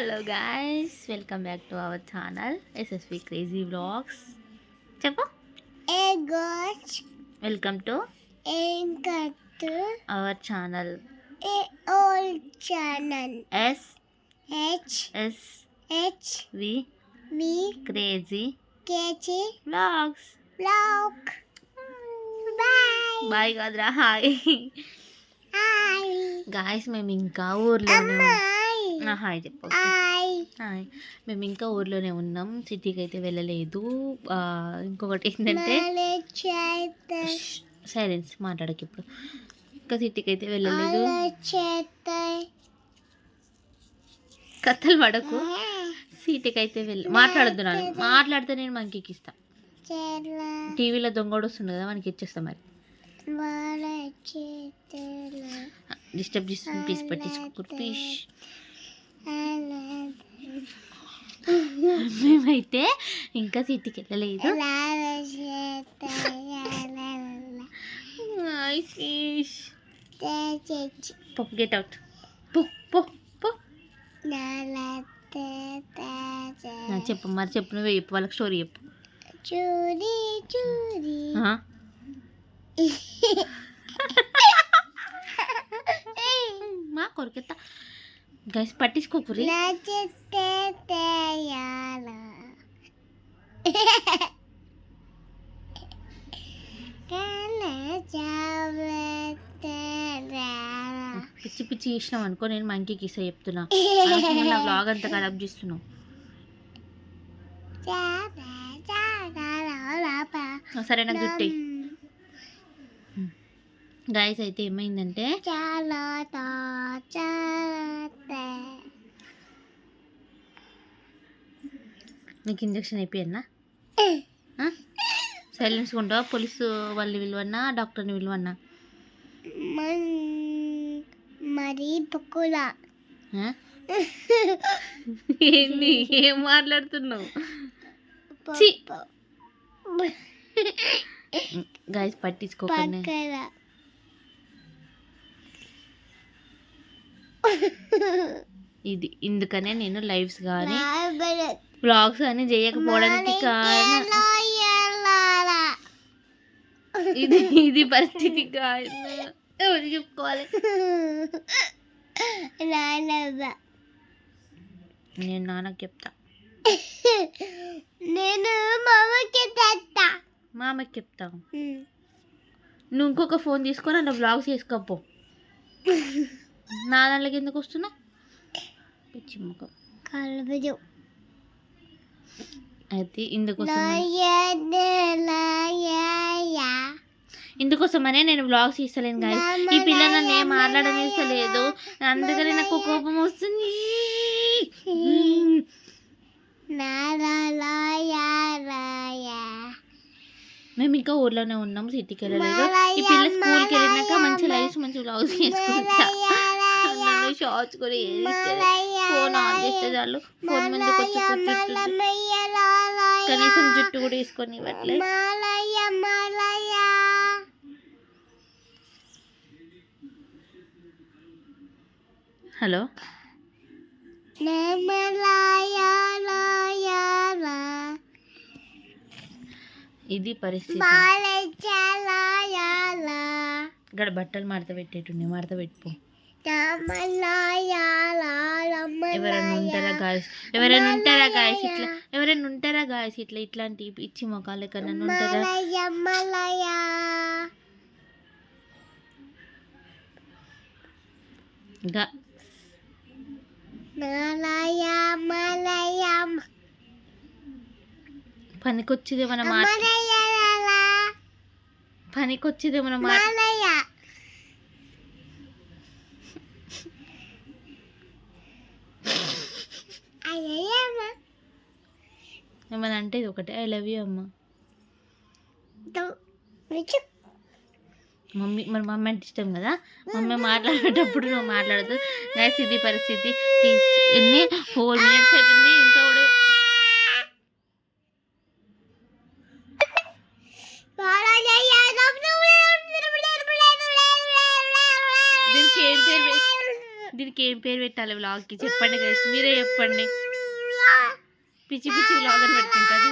Hello guys, welcome back to our channel SSV crazy vlogs. చెప్పు. Welcome to our channel SSV crazy vlogs. Bye కాదురా, hi guys. మేము ఇంకా ఊర్లోనే hi చెప్పు. Hi. మేము ఇంకా ఊర్లోనే ఉన్నాం, సిటీకి అయితే వెళ్ళలేదు. ఇంకొకటి ఏంటంటే సైలెన్స్, మాట్లాడక ఇప్పుడు. ఇంకా సిటీకి అయితే వెళ్ళలేదు. కథలు పడకు. సిటీకి అయితే మాట్లాడద్దు. మాట్లాడితే నేను మనకి ఇస్తా. టీవీలో దొంగోడు వస్తుంది కదా, మనకి ఇచ్చేస్తాం. మరి డిస్టర్బ్ చేస్తుంది, పీస్ పట్టించుకోకూడదు ప్లీజ్. మేమైతే ఇంకా సిటీకి వెళ్ళలేదు. Get out. చెప్పు మరి, చెప్పు. నువ్వే చెప్పు, వాళ్ళకి స్టోరీ చెప్పు. మా కొరికెత్తా గైస్, పట్టించుకోకూరి. పిచ్చి పిచ్చి చేసినావు అనుకో, నేను మంకీకి ఇస్తా చెప్తున్నా. నా బ్లాగ్ అంతా ఖరాబ్ చేస్తున్నావు. సరే నాకు జుట్టు గాయస్. అయితే ఏమైందంటే నీకు ఇంజక్షన్ అయిపోయిందా? సైలెన్స్ ఉంటావా? పోలీసు వాళ్ళు విలువన్నా, డాక్టర్ని విలువన్నా? మరి పక్కులా ఏంది, ఏం మాట్లాడుతున్నావు? గాయస్ పట్టించుకోకండి. ఇది ఇందుకనే నేను లైవ్స్ కానీ వ్లాగ్స్ కానీ చేయకపోవడానికి కారణం. ఇది పరిస్థితి కాదు, ఎవరు చెప్పుకోవాలి? నేను నాన్నకి చెప్తా. నేను మామకి చెప్తా. నువ్వు ఇంకొక ఫోన్ తీసుకొని అలా వ్లాగ్స్ చేసుకోపో. నా దాంట్లోకి ఎందుకు వస్తున్నావు? పిచ్చి ముఖం. అయితే ఇందుకోసమనే నేను వ్లాగ్స్ ఇస్తలేను గాయస్. ఈ పిల్ల నన్ను ఏం మాట్లాడనిస్తలేదు, అందుకని నాకు కోపం వస్తుంది. మేము ఇంకా ఊర్లోనే ఉన్నాం, సిటీకి వెళ్ళలేదు. ఈ పిల్ల స్కూల్కి వెళ్ళినాక మంచి లైఫ్, మంచి వ్లాగ్స్ చేసుకుంటా. నన్ను షార్ట్స్ కూడా ఫోన్ ఆన్ చేస్తే చాలు, ఫోన్ ముందుకు వచ్చి కూర్చుంటుంది. కనీసం జుట్టు కూడా వేసుకొని ఇవ్వట్లే. హలో, ఇది పరిస్థితి. ఇక్కడ బట్టలు మడత పెట్టేటుండే, మడత పెట్టుకో. ఎవరైనా ఉంటారా గాయస్? ఇట్లాంటి ఇచ్చి మొక్కలు ఎక్కడన్నా ఉంటారా? పనికొచ్చేదేమన్నా ఏమన్నా అంటే ఇది ఒకటే, ఐ లవ్ యూ అమ్మ. మమ్మీ, మరి మమ్మీ అంటే ఇష్టం కదా. మమ్మీ మాట్లాడేటప్పుడు నువ్వు మాట్లాడదు గైస్. ఇది పరిస్థితి. ప్లీజ్, 4 minutes అయిపోయింది ఇంకా కూడా. దీనికి ఇంకేం పేరు పెట్టాలి వ్లాగ్కి చెప్పండి గైస్, మీరే చెప్పండి. పిచ్చి పిచ్చి వ్లాగ్ అని పెడతాం కదా.